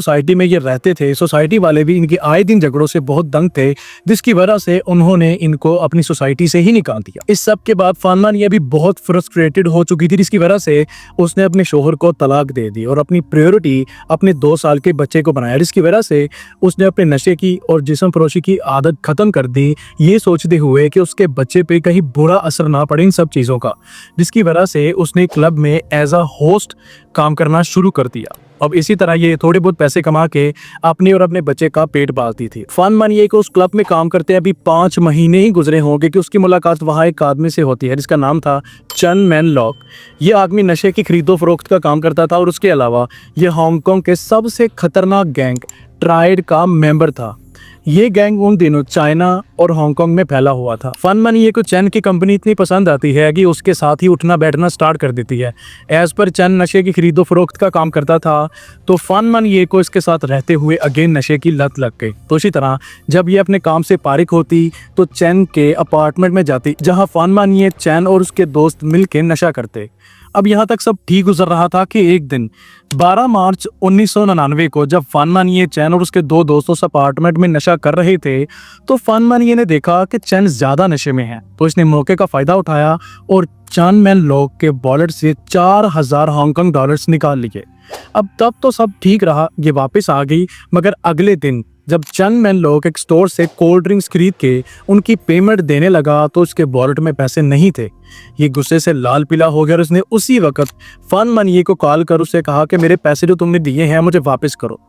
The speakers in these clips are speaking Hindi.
सोसाइटी में ये रहते थे, सोसाइटी वाले भी इनके आए दिन झगड़ों से बहुत दंग थे, जिसकी वजह से उन्होंने इनको अपनी सोसाइटी से ही निकाल दिया। इस सब के बाद फानमा निया भी बहुत फ्रस्ट्रेटेड हो चुकी थी, जिसकी वजह से उसने अपने शोहर को तलाक दे दी और अपनी प्रायोरिटी अपने 2 साल के बच्चे को बनाया, जिसकी वजह से उसने अपने नशे की और जिस्म फरोशी की आदत खत्म कर दी, ये सोचते हुए कि उसके बच्चे पे कहीं बुरा असर ना पड़े इन सब चीज़ों का, जिसकी वजह से उसने क्लब में एज अ होस्ट काम करना शुरू कर दिया। अब इसी तरह ये थोड़े बहुत पैसे कमा के अपने और अपने बच्चे का पेट पालती थी। फानमा निया को उस क्लब में काम करते अभी 5 महीने ही गुजरे होंगे कि उसकी मुलाकात वहाँ एक आदमी से होती है जिसका नाम था चन मैन लॉक। ये आदमी नशे की खरीदो फरोख्त का काम करता था और उसके अलावा ये हांगकांग के सबसे खतरनाक गैंग ट्राइड का मेंबर था। ये गैंग उन दिनों चाइना और हांगकांग में फैला हुआ था। फानमा निया को चैन की कंपनी इतनी पसंद आती है कि उसके साथ ही उठना बैठना स्टार्ट कर देती है। एज पर चैन नशे की खरीदो फरोख्त का काम करता था, तो फानमा निया को इसके साथ रहते हुए अगेन नशे की लत लग गई। तो इसी तरह जब ये अपने काम से फारिग होती तो चैन के अपार्टमेंट में जाती, जहाँ फानमा निया, चैन और उसके दोस्त मिल के नशा करते। अब यहाँ तक सब ठीक गुजर रहा था कि एक दिन 12 मार्च 1999 को जब फानमा निया, चैन और उसके 2 दोस्तों उस अपार्टमेंट में नशा कर रहे थे, तो फानमा निया ने देखा कि चैन ज्यादा नशे में है, तो इसने मौके का फायदा उठाया और चन मैन लॉक के वॉलेट से 4000 हांगकांग डॉलर्स निकाल लिए। अब तब तो सब ठीक रहा, ये वापस आ गई, मगर अगले दिन जब चन मैन लॉक एक स्टोर से कोल्ड ड्रिंक्स खरीद के उनकी पेमेंट देने लगा तो उसके वॉलेट में पैसे नहीं थे। ये गुस्से से लाल पीला हो गया और उसने उसी वक्त फानमा निया को कॉल कर उससे कहा कि मेरे पैसे जो तुमने दिए हैं मुझे वापस करो।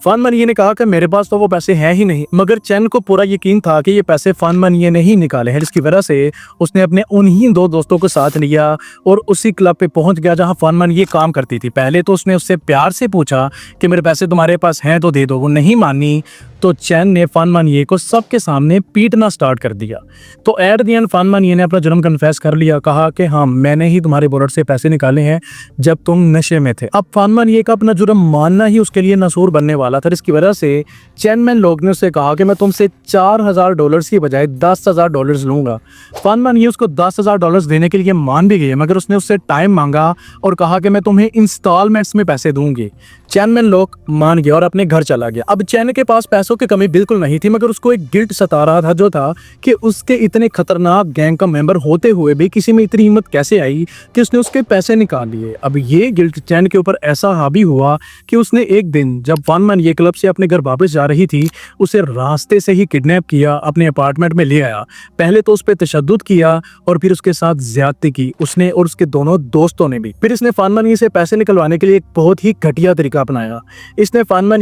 फानमा निया ने कहा कि मेरे पास तो वो पैसे हैं ही नहीं, मगर चैन को पूरा यकीन था कि ये पैसे फानमा निया ने ही निकाले हैं, जिसकी वजह से उसने अपने उन्हीं 2 दोस्तों को साथ लिया और उसी क्लब पे पहुंच गया जहां फानमा निया काम करती थी। पहले तो उसने उससे प्यार से पूछा कि मेरे पैसे तुम्हारे पास हैं तो दे दो, वो नहीं मानी, तो चैन ने फानमा निया को सबके सामने पीटना स्टार्ट कर दिया। तो एट द एंड फानमा निया ने अपना जुर्म कन्फेस कर लिया, कहा कि हाँ मैंने ही तुम्हारे वॉलेट से पैसे निकाले हैं जब तुम नशे में थे। अब फानमा निया का अपना जुर्म मानना ही उसके लिए नसूर बनने वाला था, इसकी वजह से चैन मैन लोग ने उससे कहा कि मैं तुमसे 4000 डॉलर्स की बजाय 10,000 डॉलर्स लूंगा। फानमा निया उसको 10,000 डॉलर्स देने के लिए मान भी गई, मगर उसने उससे टाइम मांगा और कहा कि मैं तुम्हें इंस्टॉलमेंट्स में पैसे दूंगी। चैन मैन लोग मान गया और अपने घर चला गया। अब चैन के पास पैसों की कमी बिल्कुल नहीं थी, मगर उसको एक गिल्ट सता रहा था, जो था कि उसके इतने खतरनाक गैंग का मेंबर होते हुए भी किसी में इतनी हिम्मत कैसे आई कि उसने उसके पैसे निकाल लिए। अब ये गिल्ट चैन के ऊपर ऐसा हावी हुआ कि उसने एक दिन जब फानमा निया क्लब से अपने घर वापस जा रही थी, उसे रास्ते से ही किडनैप किया, अपने अपार्टमेंट में ले आया। पहले तो उस पर तशद्दुद किया और फिर उसके साथ ज्यादती की उसने और उसके दोनों दोस्तों ने भी। फिर इसने फानमा निया से पैसे निकलवाने के लिए एक बहुत ही घटिया तरीका अपनाया। इसने फानमा